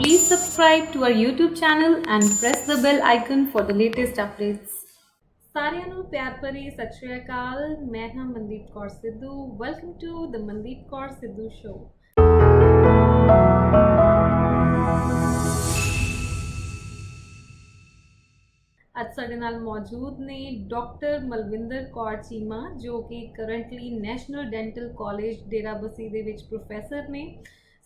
Please subscribe to our YouTube channel and press the bell icon for the latest updates. ਸਾਰਿਆਂ ਨੂੰ ਪਿਆਰ ਭਰੀ ਸਤਿ ਸ਼੍ਰੀ ਅਕਾਲ। ਮੈਂ ਹਾਂ Mandeep Kaur Sidhu. Welcome to the Mandeep Kaur Sidhu show. ਅੱਜ ਸਾਡੇ ਨਾਲ ਮੌਜੂਦ ਨੇ ਡਾਕਟਰ ਮਲਵਿੰਦਰ ਕੌਰ ਚੀਮਾ, ਜੋ ਕਿ currently national dental college Derabassi ਦੇ ਵਿੱਚ ਪ੍ਰੋਫੈਸਰ ਨੇ।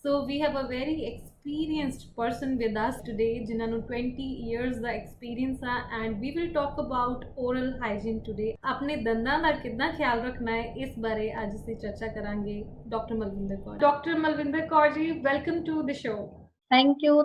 So we have a very experienced person with us today, ਜਿਨ੍ਹਾਂ ਨੂੰ 20 years ਦਾ experience ਆ, and we will talk about oral hygiene today. ਆਪਣੇ ਦੰਦਾਂ ਦਾ ਕਿੱਦਾਂ ਖਿਆਲ ਰੱਖਣਾ ਹੈ, ਇਸ ਬਾਰੇ ਅੱਜ ਅਸੀਂ ਚਰਚਾ ਕਰਾਂਗੇ doctor Malwinder Kaur. Doctor Malwinder Kaur ji, welcome to the show. Thank you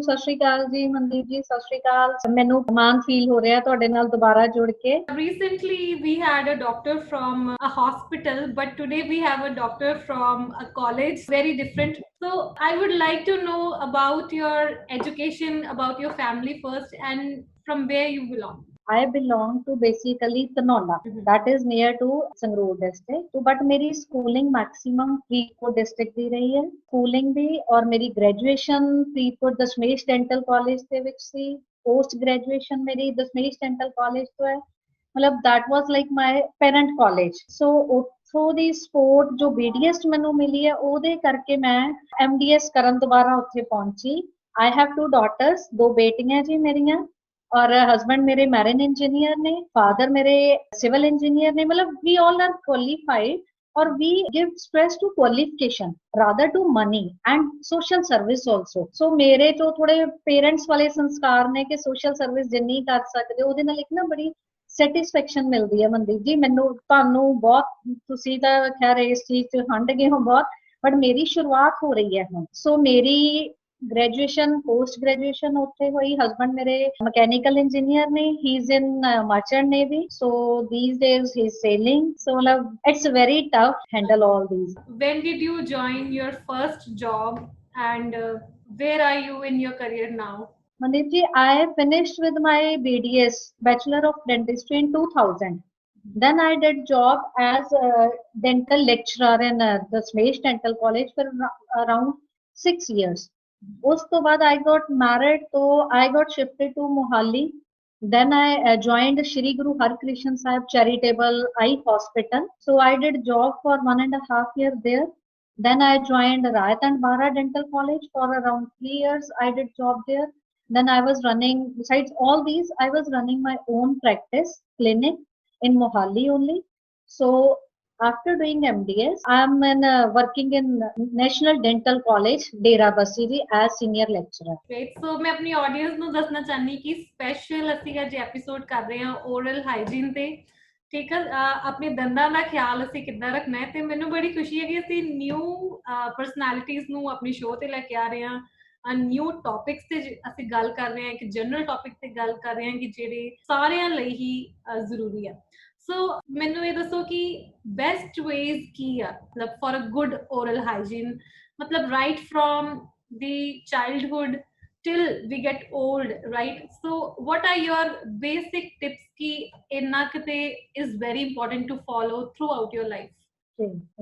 ਸਤਿ ਸ਼੍ਰੀ ਅਕਾਲ ਜੀ ਮਨਦੀਪ ਜੀ, ਸਤਿ ਸ਼੍ਰੀ ਅਕਾਲ। ਮੈਨੂੰ ਮਾਣ ਫੀਲ ਹੋ ਰਿਹਾ ਤੁਹਾਡੇ ਨਾਲ ਦੁਬਾਰਾ ਜੁੜ ਕੇ। Recently we had a doctor from a hospital, but today we have a doctor from a college, very different. So I would like to know about your education, about your family first, and from where you belong. I belong to basically Tanola, that is near to Sangrur district. So but मेरी schooling maximum Faridkot district ਦੀ ਰਹੀ ਹੈ, schooling भी, और मेरी graduation Faridkot दशमेश dental college ਦੇ ਵਿੱਚ ਸੀ। post graduation ਮੇਰੀ Dashmesh dental college ਤੋਂ ਹੈ। ਮਤਲਬ that was like my parent college. So ਉੱਥੋਂ ਦੀ support ਜੋ BDS ਮੈਨੂੰ ਮਿਲੀ ਹੈ, ਉਹਦੇ ਕਰਕੇ ਮੈਂ MDS ਕਰਨ ਦੁਬਾਰਾ ਉੱਥੇ ਪਹੁੰਚੀ। I have two daughters, ਦੋ ਬੇਟੀਆਂ ਜੀ ਮੇਰੀਆਂ, और हस्बैंड मेरे मैरिन इंजीनियर ने, फादर मेरे सिविल इंजीनियर ने। मतलब वी ऑल आर क्वालिफाइड, और we give stress to qualification rather to money and social service also. So मेरे जो थोड़े पेरेंट्स वाले संस्कार ने कि सोशल सर्विस जिन्नी कर सकते ਉਹਦੇ ਨਾਲ ਇੱਕ ਨਾ ਬੜੀ ਸੈਟੀਸਫੈਕਸ਼ਨ ਮਿਲਦੀ ਹੈ। ਮਨਦੀਪ ਜੀ, ਮੈਨੂੰ ਤੁਹਾਨੂੰ ਬਹੁਤ, ਤੁਸੀਂ ਤਾਂ ਖੈਰ ਇਸ ਚੀਜ਼ 'ਚ ਹੰਡ ਗਏ ਹੋ ਬਹੁਤ, ਬਟ ਮੇਰੀ ਸ਼ੁਰੂਆਤ ਹੋ ਰਹੀ ਹੈ ਹੁਣ। ਸੋ ਮੇਰੀ ग्रेजुएशन पोस्ट ग्रेजुएशन उत्थे हुई। हस्बैंड मेरे मैकेनिकल इंजीनियर ने, he is in merchant navy, so these days he is sailing. So it's very tough handle all these. When did you join your first job, and where are you in your career now? Mandeep ji, I finished with my BDS, Bachelor of Dentistry, in 2000. Then I did job as a dental lecturer in the Smash Dental College for around 6 years. ਉਸ ਤੋਂ ਬਾਅਦ I got married, so I got shifted to Mohali. Then I joined Shri Guru Har Krishan Sahib Charitable Eye Hospital. So I did job for 1.5 years there. Then I joined Rayat and Bara Dental College for around 3 years. I did job there. Then I was running, besides all these, I was running my own practice clinic in Mohali only. So after doing MDS, I am working in National Dental College, Derabassi ji, as senior lecturer. Great. So मैं अपनी audience ਨੂੰ ਦੱਸਣਾ ਚਾਹਨੀ ਕਿ special ਅਸੀਂ ਅੱਜ episode ਕਰ ਰਹੇ ਹਾਂ oral hygiene ਤੇ। ਠੀਕ ਹੈ, ਆਪਣੇ ਦੰਦਾਂ ਦਾ ਖਿਆਲ ਅਸੀਂ ਕਿੱਦਾਂ ਰੱਖਣਾ ਹੈ, ਤੇ ਮੈਨੂੰ ਬੜੀ ਖੁਸ਼ੀ ਹੈ ਕਿ ਅਸੀਂ ਨਿਊ ਪਰਸਨੈਲਿਟੀਜ਼ ਨੂੰ ਆਪਣੀ ਸ਼ੋਅ ਤੇ ਲੈ ਕੇ ਆ ਰਹੇ ਹਾਂ। ਨਿਊ ਟੌਪਿਕਸ ਤੇ ਅਸੀਂ ਗੱਲ ਕਰ ਰਹੇ ਹਾਂ, ਇੱਕ ਜਨਰਲ ਟੌਪਿਕ ਤੇ ਗੱਲ ਕਰ ਰਹੇ ਹਾਂ ਕਿ ਜਿਹੜੇ ਸਾਰਿਆਂ ਲਈ ਹੀ ਜ਼ਰੂਰੀ ਆ। ਸੋ ਮੈਨੂੰ ਇਹ ਦੱਸੋ ਕਿ ਬੈਸਟ ਵੇਜ਼ ਕੀ ਆ, ਮਤਲਬ for a good oral hygiene, ਮਤਲਬ right from the childhood till we get old, right? So what are your basic tips ki inna kate is very important to follow throughout your life?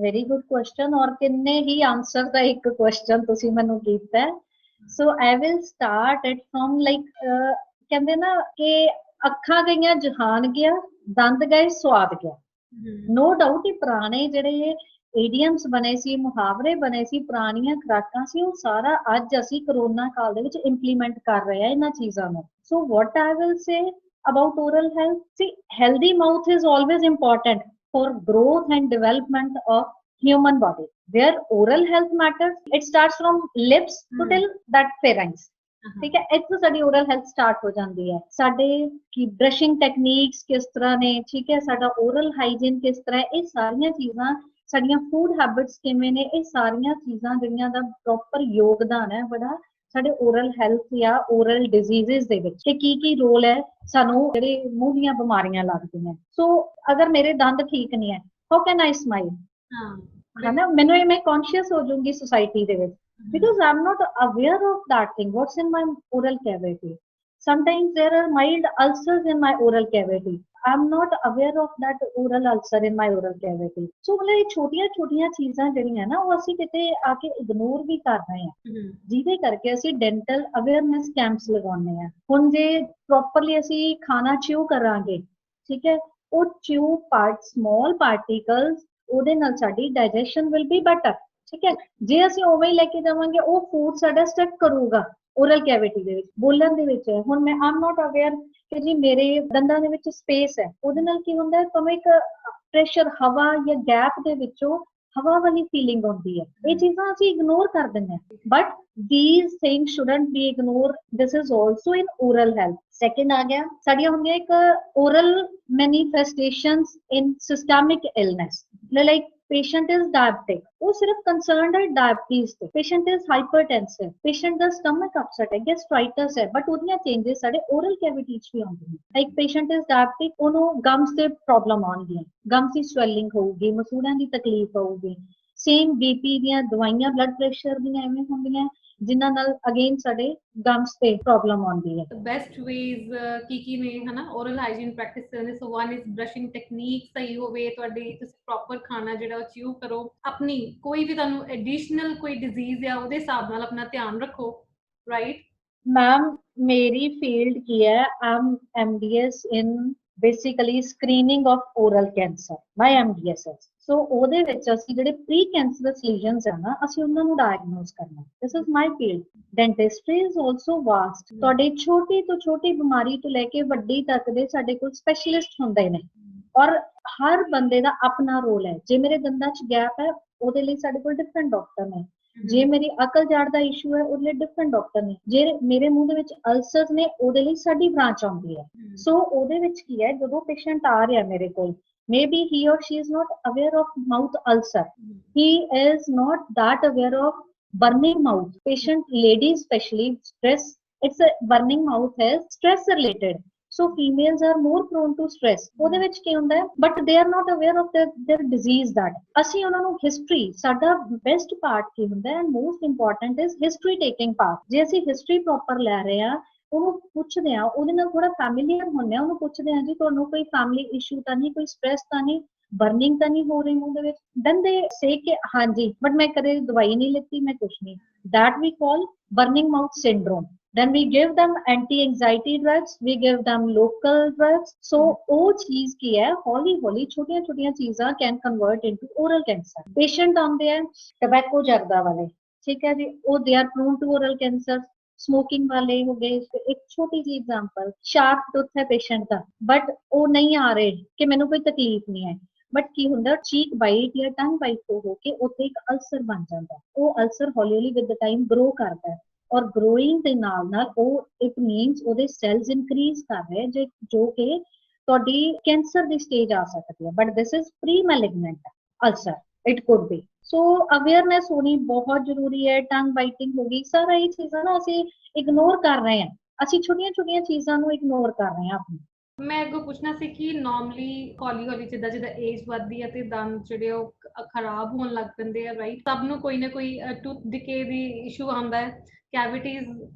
Very good question, और किन्ने ही answer ਦਾ ਇੱਕ question ਤੁਸੀਂ ਮੈਨੂੰ ਕੀਤਾ ਹੈ। So I will start it from like ਕਹਿੰਦੇ ਨਾ ਕਿ ਅੱਖਾਂ ਗਈਆਂ ਜਹਾਨ ਗਿਆ, ਦੰਦ ਗਏ ਸਵਾਦ ਗਿਆ। No doubt ਇਹ ਪੁਰਾਣੇ ਜਿਹੜੇ ਏਡੀਅਮਸ ਬਣੇ ਸੀ, ਮੁਹਾਵਰੇ ਬਣੇ ਸੀ, ਪੁਰਾਣੀਆਂ ਖੁਰਾਕਾਂ ਸੀ, ਉਹ ਸਾਰਾ ਅੱਜ ਅਸੀਂ ਕਰੋਨਾ ਕਾਲ ਦੇ ਵਿੱਚ ਇੰਪਲੀਮੈਂਟ ਕਰ ਰਹੇ ਆ ਇਹਨਾਂ ਚੀਜ਼ਾਂ ਨੂੰ। So what I will say about oral health, see, healthy mouth is always important for growth and development of human body. Where oral health matters, it starts from lips to till that pharynx. ਠੀਕ ਹੈ, ਇੱਥੋਂ ਸਾਡੀ oral health start ਹੋ ਜਾਂਦੀ ਹੈ। ਸਾਡੇ ਕੀ brushing techniques ਕਿਸ ਤਰ੍ਹਾਂ ਨੇ, ਠੀਕ ਹੈ, ਸਾਡਾ oral hygiene ਕਿਸ ਤਰ੍ਹਾਂ ਹੈ, ਇਹ ਸਾਰੀਆਂ ਚੀਜ਼ਾਂ, ਸਾਡੀਆਂ ਫੂਡ ਹੈਬਿਟਸ ਕਿਵੇਂ ਨੇ, ਇਹ ਸਾਰੀਆਂ ਚੀਜ਼ਾਂ ਜਿਹੜੀਆਂ ਦਾ ਪ੍ਰੋਪਰ ਯੋਗਦਾਨ ਹੈ ਬੜਾ ਸਾਡੇ oral health ਜਾਂ oral diseases ਦੇ ਵਿੱਚ, ਕਿ ਕੀ ਰੋਲ ਹੈ ਸਾਨੂੰ ਜਿਹੜੇ ਮੂੰਹ ਦੀਆਂ ਬਿਮਾਰੀਆਂ ਲੱਗਦੀਆਂ। ਸੋ ਅਗਰ ਮੇਰੇ ਦੰਦ ਠੀਕ ਨਹੀਂ ਹੈ, ਹਾਊ ਕੈਨ ਆਈ ਸਮਾਈਲ? ਹੈ ਨਾ, ਮੈਨੂੰ ਇਹ ਮੈਂ ਕੌਨਸ਼ੀਅਸ ਹੋ ਜਾਊਂਗੀ ਸੋਸਾਇਟੀ ਦੇ ਵਿੱਚ, because I'm not aware of that thing, what's in my oral cavity. Sometimes there are mild ulcers in my oral cavity. I'm not aware of that oral ulcer in my oral cavity. So मतलब ये छोटियां छोटियां चीजां ਜਿਹੜੀਆਂ ਨਾ ਉਹ ਅਸੀਂ ਕਿਤੇ ਆ ਕੇ ignore ਵੀ ਕਰ ਰਹੇ ਹਾਂ, ਜਿਹਦੇ ਕਰਕੇ ਅਸੀਂ ਡੈਂਟਲ ਅਵੇਅਰਨੈਸ ਕੈਂਪਸ ਲਗਾਉਂਦੇ ਆ। ਹੁਣ ਜੇ ਪ੍ਰੋਪਰਲੀ ਅਸੀਂ ਖਾਣਾ ਚਿਊ ਕਰਾਂਗੇ, ਠੀਕ ਹੈ, ਉਹ ਚਿਊ ਪਾਰਟ ਸਮਾਲ ਪਾਰਟੀਕਲਸ ਉਹਦੇ ਨਾਲ ਸਾਡੀ ਡਾਈਜੈਸ਼ਨ ਵਿਲ ਬੀ ਬੈਟਰ, ਠੀਕ ਹੈ। ਜੇ ਅਸੀਂ ਉਵੇਂ ਹੀ ਲੈ ਕੇ ਜਾਵਾਂਗੇ ਉਹ ਫੂਡ ਸਾਡਾ ਸਟਕ ਕਰੂਗਾ ओरल कैविटी ਦੇ ਵਿੱਚ, ਬੋਲਣ ਦੇ ਵਿੱਚ। ਹੁਣ ਮੈਂ ਆਮ ਨਾਟ ਅਵੇਅਰ ਕਿ ਜੀ ਮੇਰੇ ਦੰਦਾਂ ਦੇ ਵਿੱਚ ਸਪੇਸ ਹੈ, ਉਹਦੇ ਨਾਲ ਕੀ ਹੁੰਦਾ ਹੈ, ਤੁਹਾਨੂੰ ਇੱਕ ਪ੍ਰੈਸ਼ਰ ਹਵਾ ਜਾਂ ਗੈਪ ਦੇ ਵਿੱਚੋਂ ਹਵਾ ਵਾਲੀ ਫੀਲਿੰਗ ਆਉਂਦੀ ਹੈ। ਇਹ ਚੀਜ਼ਾਂ ਅਸੀਂ ਇਗਨੋਰ ਕਰ ਦਿੰਦੇ ਹਾਂ, but these things shouldn't be ignored. This is also in oral health. Second ਆ ਗਿਆ ਸਾਡੀਆਂ ਹੁੰਦੀਆਂ ਇੱਕ oral manifestations in systemic illness, like patient is diabetic, ਉਹ ਸਿਰਫ concerned ਹੈ diabetes ਤੇ, patient is hypertensive, patient the stomach upset ਹੈ, gastritis ਹੈ, but ਉਹਦੀਆਂ changes ਸਾਡੇ oral cavity ਚ ਵੀ ਆਉਂਦੀਆਂ। like patient is diabetic, ਉਹਨੂੰ gums ਤੇ ਪ੍ਰੋਬਲਮ ਆਉਣਗੀਆਂ, gums ਦੀ swelling ਹੋਊਗੀ, ਮਸੂੜਾਂ ਦੀ ਤਕਲੀਫ ਹੋਊਗੀ। ਸੇਮ ਬੀਪੀ ਦੀਆਂ ਦਵਾਈਆਂ, ਬਲੱਡ ਪ੍ਰੈਸ਼ਰ ਦੀਆਂ ਐਵੇਂ ਹੁੰਦੀਆਂ ਜਿਨ੍ਹਾਂ ਨਾਲ ਅਗੇਨ ਸਾਡੇ ਗਮਸ ਤੇ ਪ੍ਰੋਬਲਮ ਆਉਂਦੀ ਹੈ। ਬੈਸਟ ਵੇਜ਼ ਕੀ ਨੇ ਹਨਾ oral hygiene ਪ੍ਰੈਕਟਿਸ ਕਰਨ ਦੇ? ਸੋ ਵਨ ਇਜ਼ ਬ੍ਰਸ਼ਿੰਗ ਟੈਕਨੀਕ ਸਹੀ ਹੋਵੇ ਤੁਹਾਡੀ, ਤੁਸੀਂ ਪ੍ਰੋਪਰ ਖਾਣਾ ਜਿਹੜਾ ਉਹ ਚਿਊ ਕਰੋ, ਆਪਣੀ ਕੋਈ ਵੀ ਤੁਹਾਨੂੰ ਐਡੀਸ਼ਨਲ ਕੋਈ ਡਿਜ਼ੀਜ਼ ਆ ਉਹਦੇ ਹਿਸਾਬ ਨਾਲ ਆਪਣਾ ਧਿਆਨ ਰੱਖੋ, ਰਾਈਟ? ਮੈਮ ਮੇਰੀ ਫੀਲਡ ਕੀ ਹੈ, ਆਮ MDS in basically screening of oral cancer, my MDS ਹੈ। ਸੋ ਉਹਦੇ ਵਿੱਚ ਅਸੀਂ ਜਿਹੜੇ ਪ੍ਰੀ ਕੈਂਸਰਸ ਲੀਜਨਸ ਆ ਨਾ, ਅਸੀਂ ਉਹਨਾਂ ਨੂੰ ਡਾਇਗਨੋਸ ਕਰਨਾ। This is my field. Dentistry is also vast. ਤੁਹਾਡੀ ਛੋਟੀ ਤੋਂ ਛੋਟੀ ਬਿਮਾਰੀ ਤੋਂ ਲੈ ਕੇ ਵੱਡੀ ਤੱਕ ਦੇ ਸਾਡੇ ਕੋਲ ਸਪੈਸ਼ਲਿਸਟ ਹੁੰਦੇ ਨੇ, ਔਰ ਹਰ ਬੰਦੇ ਦਾ ਆਪਣਾ ਰੋਲ ਹੈ। ਜੇ ਮੇਰੇ ਦੰਦਾਂ 'ਚ ਗੈਪ ਹੈ, ਉਹਦੇ ਲਈ ਸਾਡੇ ਕੋਲ ਡਿਫਰੈਂਟ ਡਾਕਟਰ ਨੇ। ਜੇ ਮੇਰੀ ਅਕਲ ਜਾੜ ਦਾ ਇਸ਼ੂ ਹੈ, ਉਹਦੇ ਲਈ ਡਿਫਰੈਂਟ ਡਾਕਟਰ ਨੇ। ਜੇ ਮੇਰੇ ਮੂੰਹ ਦੇ ਵਿੱਚ ਅਲਸਰਸ ਨੇ, ਉਹਦੇ ਲਈ ਸਾਡੀ ਬ੍ਰਾਂਚ ਆਉਂਦੀ ਹੈ। ਸੋ ਉਹਦੇ ਵਿੱਚ ਕੀ ਹੈ, ਜਦੋਂ ਪੇਸ਼ੈਂਟ ਆ ਰਿਹਾ ਮੇਰੇ ਕੋਲ, maybe he or she is not aware of mouth ulcer, he is not that aware of burning mouth. Patient lady especially stress, it's a burning mouth is stress related, so females are more prone to stress. ਉਹਦੇ ਵਿੱਚ ਕੀ ਹੁੰਦਾ ਹੈ, but they are not aware of their disease that ਅਸੀਂ ਉਹਨਾਂ ਨੂੰ history, ਸਾਡਾ best part ਕੀ ਹੁੰਦਾ ਹੈ, and most important is history taking part। ਜੇ ਅਸੀਂ history proper ਲੈ ਰਹੇ ਹਾਂ, ਉਹਨੂੰ ਪੁੱਛਦੇ ਆ, ਉਹਦੇ ਨਾਲ ਥੋੜਾ ਫੈਮਿਲੀਅਰ ਹੁੰਦੇ ਆ, ਉਹਨੂੰ ਪੁੱਛਦੇ ਆ ਜੀ ਤੁਹਾਨੂੰ ਕੋਈ ਫੈਮਿਲੀ ਇਸ਼ੂ ਤਾਂ ਨਹੀਂ, ਕੋਈ ਸਟ੍ਰੈਸ ਤਾਂ ਨਹੀਂ, ਬਰਨਿੰਗ ਤਾਂ ਨਹੀਂ ਹੋ ਰਹੀ ਮੂੰਹ ਦੇ ਵਿੱਚ? ਦੈਨ ਦੇ ਸੇ ਕਿ ਹਾਂਜੀ, ਬਟ ਮੈਂ ਕਦੇ ਦਵਾਈ ਨਹੀਂ ਲਿੱਤੀ, ਮੈਂ ਕੁਛ ਨਹੀਂ। that we call burning mouth syndrome. Then we give them anti-anxiety drugs, we give them local drugs. So ਉਹ ਚੀਜ਼ ਕੀ ਹੈ, ਹੌਲੀ ਹੌਲੀ ਛੋਟੀਆਂ ਛੋਟੀਆਂ ਚੀਜ਼ਾਂ can convert into oral cancer. Patient ਆਉਂਦੇ ਆ ਟਬੈਕੋ ਜਰਦਾ ਵਾਲੇ, ਠੀਕ ਹੈ ਜੀ, ਉਹ they are prone to oral cancer। Smoking ਵਾਲੇ ਹੋ ਗਏ। ਇੱਕ ਛੋਟੀ ਜਿਹੀ ਐਗਜ਼ਾਮਪਲ, ਸ਼ਾਰਪ ਟੂਥ ਹੈ ਪੇਸ਼ੈਂਟ ਦਾ, ਬਟ ਉਹ ਨਹੀਂ ਆ ਰਹੇ ਕਿ ਮੈਨੂੰ ਕੋਈ ਤਕਲੀਫ ਨਹੀਂ ਹੈ, ਬਟ ਕੀ ਹੁੰਦਾ, ਚੀਕ ਬਾਈਟ ਜਾਂ ਟੰਗ ਬਾਈਟ ਹੋ ਕੇ ਉੱਥੇ ਇੱਕ ਅਲਸਰ ਬਣ ਜਾਂਦਾ। ਉਹ ਅਲਸਰ ਹੌਲੀ ਹੌਲੀ ਵਿਦ ਦ ਟਾਈਮ ਗਰੋ ਕਰਦਾ ਹੈ, ਔਰ ਗਰੋਇੰਗ ਦੇ ਨਾਲ ਨਾਲ ਉਹ ਇਟ ਮੀਨਸ ਉਹਦੇ ਸੈਲਸ ਇਨਕਰੀਜ਼ ਕਰ ਰਹੇ, ਜੋ ਕਿ ਤੁਹਾਡੀ ਕੈਂਸਰ ਦੀ ਸਟੇਜ ਆ ਸਕਦੀ ਹੈ। But this is pre malignant ulcer, it could be. So awareness ਹੋਣੀ ਬਹੁਤ ਜ਼ਰੂਰੀ ਹੈ। ਟੰਗ ਬਾਈਟਿੰਗ ਹੋ ਗਈ, ਸਾਰਾ ਇਹ ਚੀਜ਼ਾਂ ਨਾ ਅਸੀਂ ਇਗਨੋਰ ਕਰ ਰਹੇ ਹਾਂ, ਅਸੀਂ ਛੋਟੀਆਂ ਛੋਟੀਆਂ ਚੀਜ਼ਾਂ ਨੂੰ ਇਗਨੋਰ ਕਰ ਰਹੇ ਹਾਂ ਆਪਣੀ। ਮੈਂ ਅੱਗੋਂ ਪੁੱਛਣਾ ਸੀ ਕਿ ਨਾਰਮਲੀ ਹੌਲੀ ਹੌਲੀ ਜਿੱਦਾਂ ਜਿੱਦਾਂ ਏਜ ਵੱਧਦੀ ਹੈ ਤੇ ਦੰਦ ਜਿਹੜੇ ਉਹ ਖਰਾਬ ਹੋਣ ਲੱਗ ਪੈਂਦੇ ਆ, ਰਾਈਟ? ਸਭ ਨੂੰ ਕੋਈ ਨਾ ਕੋਈ ਟੂਥ ਡਿਕੇ ਦੀ ਇਸ਼ੂ ਆਉਂਦਾ ਹੈ, ਕੈਵਿਟੀਜ਼।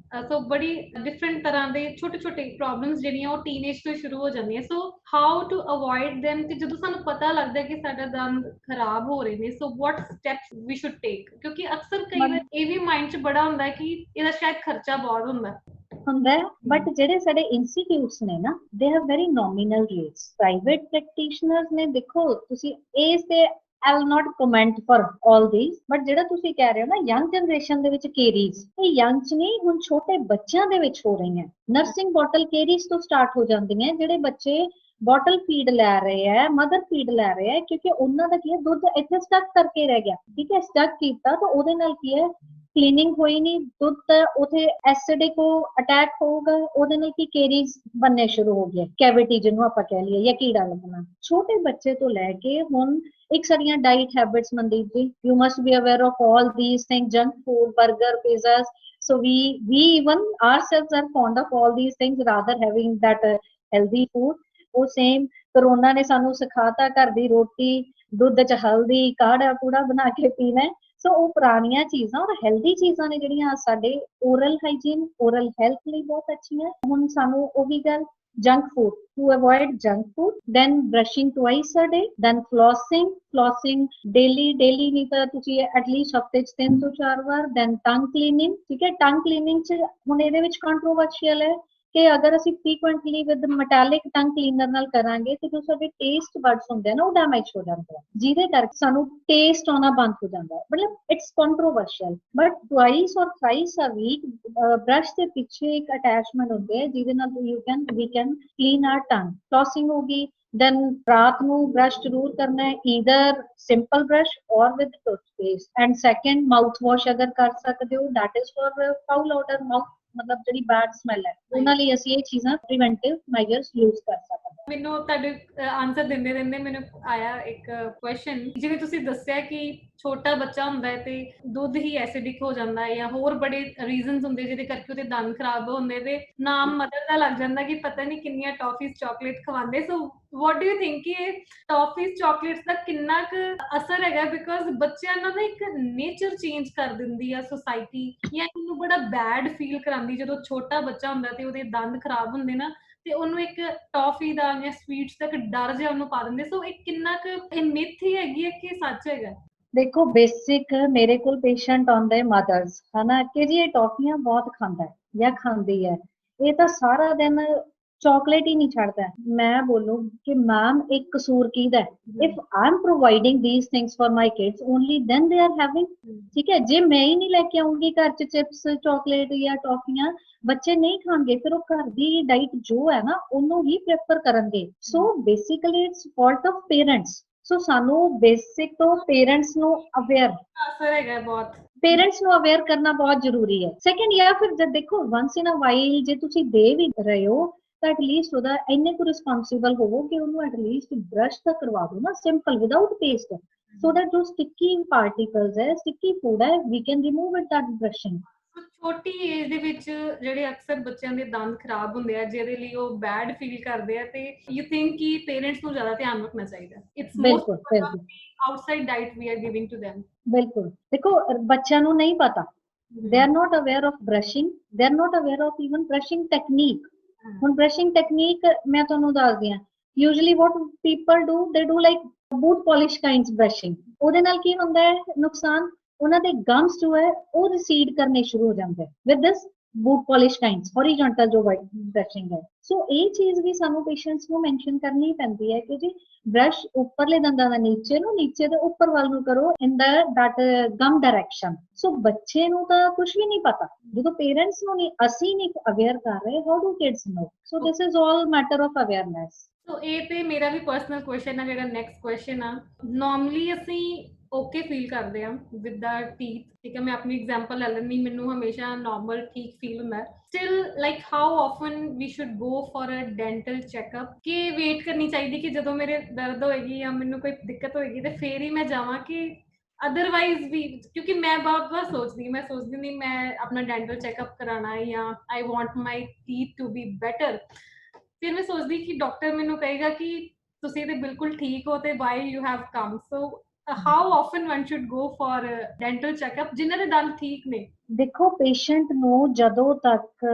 ਸੋ ਬੜੀ ਡਿਫਰੈਂਟ ਤਰ੍ਹਾਂ ਦੇ ਛੋਟੇ ਛੋਟੇ ਪ੍ਰੋਬਲਮਸ ਜਿਹੜੀਆਂ ਉਹ ਟੀਨੇਜ ਤੋਂ ਸ਼ੁਰੂ ਹੋ ਜਾਂਦੀਆਂ। So how to avoid them, ਤੇ ਜਦੋਂ ਸਾਨੂੰ ਪਤਾ ਲੱਗਦਾ ਕਿ ਸਾਡਾ ਦੰਦ ਖਰਾਬ ਹੋ ਰਹੇ ਨੇ, ਸੋ ਵਾਟ ਸਟੈਪਸ ਵੀ ਸ਼ੁਡ ਟੇਕ? ਕਿਉਂਕਿ ਅਕਸਰ ਕਈ ਵਾਰ ਇਹ ਵੀ ਮਾਈਂਡ 'ਚ ਬੜਾ ਹੁੰਦਾ ਕਿ ਇਹਦਾ ਸ਼ਾਇਦ ਖਰਚਾ ਬਹੁਤ ਹੁੰਦਾ ਹੈ, ਬਟ ਜਿਹੜੇ ਸਾਡੇ ਇੰਸਟੀਟਿਊਟਸ ਨੇ ਨਾ, they have very nominal rates. Private practitioners ਨੇ, ਦੇਖੋ ਤੁਸੀਂ ਇਸ ਤੇ I will not comment for all these, but ਜਿਹੜਾ ਤੁਸੀਂ ਕਹਿ ਰਹੇ ਹੋ ਨਾ ਯੰਗ ਜਨਰੇਸ਼ਨ ਦੇ ਵਿੱਚ ਕੇਰੀਜ਼, ਇਹ ਯੰਗ ਚ ਨਹੀਂ, ਹੁਣ ਛੋਟੇ ਬੱਚਿਆਂ ਦੇ ਵਿੱਚ ਹੋ ਰਹੀਆਂ। ਨਰਸਿੰਗ ਬੋਟਲ ਕੇਰੀਜ਼ ਤੋਂ ਸਟਾਰਟ ਹੋ ਜਾਂਦੀਆਂ, ਜਿਹੜੇ ਬੱਚੇ ਬੋਟਲ ਫੀਡ ਲੈ ਰਹੇ ਹੈ, ਮਦਰ ਫੀਡ ਲੈ ਰਹੇ ਹੈ, ਕਿਉਂਕਿ ਉਹਨਾਂ ਦਾ ਕੀ ਹੈ, ਦੁੱਧ ਇੱਥੇ ਸਟਕ ਕਰਕੇ ਰਹਿ ਗਿਆ, ਠੀਕ ਹੈ, ਸਟਕ ਕੀਤਾ ਤਾਂ ਉਹਦੇ ਨਾਲ ਕੀ ਹੈ, ਕਲੀਨਿੰਗ ਹੋਈ ਨਹੀਂ, ਦੁੱਧ ਉਥੇ ਐਸਿਡਿਕ ਅਟੈਕ ਹੋਊਗਾ, ਉਹਦੇ ਨਾਲ ਕੀ ਕੇਰੀਜ਼ ਬਣਨੇ ਸ਼ੁਰੂ ਹੋ ਗਏ, ਕੈਵਿਟੀ ਜਿਹਨੂੰ ਆਪਾਂ ਕਹਿ ਲਈਏ, ਜਾਂ ਕੀੜਾ ਲੱਗਣਾ। ਛੋਟੇ ਬੱਚੇ ਤੋਂ ਲੈ ਕੇ ਹੁਣ ਇੱਕ ਸਾਡੀਆਂ diet habits, Mandeep ji, you must be aware of all these things, junk food, 버ਗਰ, pizzas. So we even ourselves are fond of all these things rather having that healthy food. ਉਹ ਸੇਮ ਕਰੋਨਾ ਨੇ ਸਾਨੂੰ ਸਿਖਾਤਾ ਘਰ ਦੀ ਰੋਟੀ, ਦੁੱਧ ਚ ਹਲਦੀ, ਕਾੜਾ ਕੂੜਾ ਬਣਾ ਕੇ ਪੀਣਾ। ਸੋ ਉਹ ਪੁਰਾਣੀਆਂ ਚੀਜ਼ਾਂ ਔਰ ਹੈਲਦੀ ਚੀਜ਼ਾਂ ਨੇ ਜਿਹੜੀਆਂ ਸਾਡੇ ਓਰਲ ਹਾਈਜੀਨ ਓਰਲ ਹੈਲਥ ਲਈ ਬਹੁਤ ਅੱਛੀਆਂ। ਹੁਣ ਸਾਨੂੰ ਉਹੀ ਗੱਲ junk food, to avoid junk food, then brushing twice a day, then flossing daily नहीं ਤਾਂ ਤੁਸੀਂ at least ਹਫਤੇ 'ਚ 3 ਤੋਂ 4 ਵਾਰ, then tongue cleaning, ਠੀਕ ਹੈ। tongue cleaning 'ਚ ਹੁਣ ਇਹਦੇ ਵਿੱਚ controversial ਹੈ ਕਿ ਅਗਰ ਅਸੀਂ frequently with metallic tongue cleaner ਨਾਲ ਕਰਾਂਗੇ ਤੇ ਜੋ ਸਾਡੇ ਟੇਸਟ ਬਡਸ ਹੁੰਦੇ ਆ ਨਾ ਉਹ ਡੈਮੇਜ ਹੋ ਜਾਂਦੇ ਆ, ਜਿਹਦੇ ਕਰਕੇ ਸਾਨੂੰ ਟੇਸਟ ਆਉਣਾ ਬੰਦ ਹੋ ਜਾਂਦਾ ਹੈ। ਮਤਲਬ ਇਟਸ ਕੰਟਰੋਵਰਸ਼ੀਅਲ, ਬਟ ਟਵਾਈਸ ਔਰ ਥ੍ਰਾਈਸ ਅ ਵੀਕ ਬ੍ਰਸ਼ ਦੇ ਪਿੱਛੇ ਇੱਕ ਅਟੈਚਮੈਂਟ ਹੁੰਦੇ ਹੈ ਜਿਹਦੇ ਨਾਲ ਵੀ ਕੈਨ ਕਲੀਨ ਆਰ ਟੰਗ। ਫਲੋਸਿੰਗ ਹੋਗੀ, then ਰਾਤ ਨੂੰ ਬ੍ਰਸ਼ ਜ਼ਰੂਰ ਕਰਨਾ ਹੈ, ਈਦਰ ਸਿੰਪਲ ਬ੍ਰਸ਼ ਔਰ with toothpaste. And second mouth wash ਅਗਰ ਕਰ ਸਕਦੇ ਹੋ, that is for foul order mouth, ਮਤਲਬ ਜਿਹੜੀ ਬੈਡ ਸਮੈਲ ਹੈ ਉਹਨਾਂ ਲਈ ਅਸੀਂ ਇਹ ਚੀਜ਼ਾਂ ਪ੍ਰੀਵੈਂਟਿਵ ਮੈਜਰਸ ਯੂਜ਼ ਕਰ ਸਕਦੇ ਹਾਂ। ਮੈਨੂੰ ਤੁਹਾਡੇ ਆਨਸਰ ਦਿੰਦੇ ਦਿੰਦੇ ਮੈਨੂੰ ਆਇਆ ਇੱਕ ਕੁਐਸਚਨ, ਜਿਵੇਂ ਤੁਸੀਂ ਦੱਸਿਆ ਕਿ ਛੋਟਾ ਬੱਚਾ ਹੁੰਦਾ ਹੈ ਤੇ ਦੁੱਧ ਹੀ ਐਸਿਡਿਕ ਹੋ ਜਾਂਦਾ ਹੈ ਜਾਂ ਹੋਰ ਬੜੇ ਰੀਜ਼ਨਸ ਹੁੰਦੇ ਜਿਹਦੇ ਕਰਕੇ ਉਹਦੇ ਦੰਦ ਖਰਾਬ ਹੁੰਦੇ ਤੇ ਨਾਮ ਮਦਰ ਦਾ ਲੱਗ ਜਾਂਦਾ ਕਿ ਪਤਾ ਨਹੀਂ ਕਿੰਨੀਆਂ ਟੌਫੀਜ਼ ਚਾਕਲੇਟ ਖਵਾਉਂਦੇ। ਸੋ ਵਾਟ ਡੂ ਯੂ ਥਿੰਕ ਕਿ ਇਹ ਟੌਫੀਜ਼ ਚਾਕਲੇਟਸ ਦਾ ਕਿੰਨਾ ਕੁ ਅਸਰ ਹੈਗਾ, ਬਿਕੋਜ਼ ਬੱਚਿਆਂ ਦਾ ਨਾ ਇੱਕ ਨੇਚਰ ਚੇਂਜ ਕਰ ਦਿੰਦੀ ਆ ਸੋਸਾਇਟੀ, ਜਾਂ ਇਹਨੂੰ ਬੜਾ ਬੈਡ ਫੀਲ ਕਰਾਉਂਦੀ ਜਦੋਂ ਛੋਟਾ ਬੱਚਾ ਹੁੰਦਾ ਤੇ ਉਹਦੇ ਦੰਦ ਖਰਾਬ ਹੁੰਦੇ ਨਾ ਤੇ ਉਹਨੂੰ ਇੱਕ ਟੌਫੀ ਦਾ ਜਾਂ ਸਵੀਟਸ ਦਾ ਇੱਕ ਡਰ ਜਿਹਾ ਉਹਨੂੰ ਪਾ ਦਿੰਦੇ। ਸੋ ਇਹ ਕਿੰਨਾ ਕੁ ਇਹ ਮਿਥ ਹੀ ਹੈਗੀ ਹੈ ਕਿ ਸੱਚ ਹੈਗਾ? ਦੇਖੋ ਬੇਸਿਕ ਮੇਰੇ ਕੋਲ ਪੇਸ਼ੈਂਟ ਆਉਂਦੇ ਮਦਰਸ ਹਨਾ ਕਿ ਜੀ ਇਹ ਟੌਫੀਆਂ ਬਹੁਤ ਖਾਂਦਾ ਹੈ ਜਾਂ ਖਾਂਦੀ ਹੈ, ਇਹ ਤਾਂ ਸਾਰਾ ਦਿਨ ਚਾਕਲੇਟ ਹੀ ਨਹੀਂ ਛੱਡਦਾ। ਮੈਂ ਬੋਲੂ ਕਿ ਮੈਮ ਇੱਕ ਕਸੂਰ ਕਿਹਦਾ ਹੈ? If I am providing these things for my kids only then they are having, ਠੀਕ ਹੈ। ਜੇ ਮੈਂ ਹੀ ਨਹੀਂ ਲੈ ਕੇ ਆਉਂਗੀ ਘਰ 'ਚ ਚਿਪਸ ਚਾਕਲੇਟ ਜਾਂ ਟੌਫੀਆਂ, ਬੱਚੇ ਨਹੀਂ ਖਾਣਗੇ, ਫਿਰ ਉਹ ਘਰ ਦੀ ਡਾਈਟ ਜੋ ਹੈ ਨਾ ਉਹਨੂੰ ਹੀ ਪ੍ਰੈਫਰ ਕਰਨਗੇ। So basically it's fault of parents. So ਸਾਨੂੰ ਬੇਸਿਕ ਤੋਂ ਪੇਰੈਂਟਸ ਨੂੰ ਅਵੇਅਰ ਅਸਰ ਹੈਗਾ ਬਹੁਤ, ਪੇਰੈਂਟਸ ਨੂੰ ਅਵੇਅਰ ਕਰਨਾ ਬਹੁਤ ਜ਼ਰੂਰੀ ਹੈ। ਸੈਕੰਡ ਜਾਂ ਫਿਰ ਜਦ ਦੇਖੋ ਵਨਸ ਇਨ ਅ ਵਾਈਲ ਜੇ ਤੁਸੀਂ ਦੇ ਵੀ ਰਹੇ ਹੋ ਤਾਂ ਐਟਲੀਸਟ ਉਹਦਾ ਇੰਨੇ ਕੁ ਰਿਸਪੌਂਸਿਬਲ ਹੋਵੋ ਕਿ ਉਹਨੂੰ ਐਟਲੀਸਟ ਬ੍ਰਸ਼ ਤਾਂ ਕਰਵਾ ਦਿਓ ਨਾ, simple without paste, so that ਜੋ ਸਟਿੱਕੀ ਪਾਰਟੀਕਲਸ ਹੈ ਸਟਿੱਕੀ ਫੂਡ ਹੈ we can remove it that brushing. ਛੋਟੀ ਏਜ ਦੇ ਵਿੱਚ ਜਿਹੜੇ ਅਕਸਰ ਬੱਚਿਆਂ ਦੇ ਦੰਦ ਖਰਾਬ ਹੁੰਦੇ ਆ ਜਿਹਦੇ ਲਈ ਉਹ ਬੈਡ ਫੀਲ ਕਰਦੇ ਆ, ਤੇ ਯੂ ਥਿੰਕ ਕਿ ਪੇਰੈਂਟਸ ਨੂੰ ਜ਼ਿਆਦਾ ਧਿਆਨ ਰੱਖਣਾ ਚਾਹੀਦਾ? ਇਟਸ ਬਿਲਕੁਲ most outside diet we are giving to them। ਬਿਲਕੁਲ ਦੇਖੋ ਬੱਚਿਆਂ ਨੂੰ ਨਹੀਂ ਪਤਾ, they are not aware of brushing, they are not aware of even brushing technique। ਹੁਣ brushing technique ਮੈਂ ਤੁਹਾਨੂੰ ਦੱਸਦੀ ਹਾਂ, usually what people do, they do like boot polish kinds brushing। ਉਹਦੇ ਨਾਲ ਕੀ ਹੁੰਦਾ ਹੈ ਨੁਕਸਾਨ, ਉਹਨਾਂ ਦੇ ਗਮਸ ਜੋ ਹੈ ਉਹ ਰਿਸੀਡ ਕਰਨੇ ਸ਼ੁਰੂ ਹੋ ਜਾਂਦੇ with this boot polish kinds horizontal ਜੋ brushing ਹੈ। ਸੋ ਇਹ ਚੀਜ਼ ਵੀ ਸਾਨੂੰ ਪੇਸ਼ੈਂਟਸ ਨੂੰ ਮੈਂਸ਼ਨ ਕਰਨੀ ਪੈਂਦੀ ਹੈ ਕਿ ਜੀ ਬ੍ਰਸ਼ ਉੱਪਰਲੇ ਦੰਦਾਂ ਦਾ ਨੀਚੇ ਨੂੰ, ਨੀਚੇ ਦੇ ਉੱਪਰ ਵੱਲ ਨੂੰ ਕਰੋ ਇਨ ਦਾ ਦੈਟ ਗਮ ਡਾਇਰੈਕਸ਼ਨ। ਸੋ ਬੱਚੇ ਨੂੰ ਤਾਂ ਕੁਝ ਵੀ ਨਹੀਂ ਪਤਾ, ਜਦੋਂ ਪੇਰੈਂਟਸ ਨੂੰ ਨਹੀਂ ਅਸੀਂ ਨਹੀਂ ਅਵੇਅਰ ਕਰ ਰਹੇ, how do kids know? So this is all matter of awareness. So ਇਹ ਤੇ ਮੇਰਾ ਵੀ ਪਰਸਨਲ ਕੁਐਸਚਨ ਆ, ਜਿਹੜਾ ਨੈਕਸਟ ਕੁਐਸਚਨ ਆ, ਨਾਰਮਲੀ ਅਸੀਂ ਓਕੇ ਫੀਲ ਕਰਦੇ ਆ ਵਿਦ ਦਾ ਟੀਥ, ਠੀਕ ਹੈ। ਮੈਂ ਆਪਣੀ ਐਗਜ਼ਾਮਪਲ ਲੈ ਲੈਂਦੀ, ਮੈਨੂੰ ਹਮੇਸ਼ਾ ਨਾਰਮਲ ਠੀਕ ਫੀਲ ਹੁੰਦਾ। Still like how often we should go for a dental checkup? ਕਿ ਵੇਟ ਕਰਨੀ ਚਾਹੀਦੀ ਕਿ ਜਦੋਂ ਮੇਰੇ ਦਰਦ ਹੋਏਗੀ ਜਾਂ ਮੈਨੂੰ ਕੋਈ ਦਿੱਕਤ ਹੋਏਗੀ ਤੇ ਫੇਰ ਹੀ ਮੈਂ ਜਾਵਾਂ, ਕਿ ਅਦਰਵਾਈਜ਼ ਵੀ? ਕਿਉਂਕਿ ਮੈਂ ਬਹੁਤ ਸੋਚਦੀ ਨਹੀਂ ਮੈਂ ਆਪਣਾ ਡੈਂਟਲ ਚੈੱਕਅਪ ਕਰਾਣਾ ਹੈ ਜਾਂ I want my teeth to be better. ਫਿਰ ਮੈਂ ਸੋਚਦੀ ਕਿ ਡਾਕਟਰ ਮੈਨੂੰ ਕਹੇਗਾ ਕਿ ਤੁਸੀਂ ਤੇ ਬਿਲਕੁਲ ਠੀਕ ਹੋ ਤੇ why you have come. So how often one should go for dental checkup ਜਿਨ੍ਹਾਂ ਦੇ ਦੰਦ ਠੀਕ ਨੇ? ਦੇਖੋ ਪੇਸ਼ੈਂਟ ਨੂੰ ਜਦੋਂ ਤੱਕ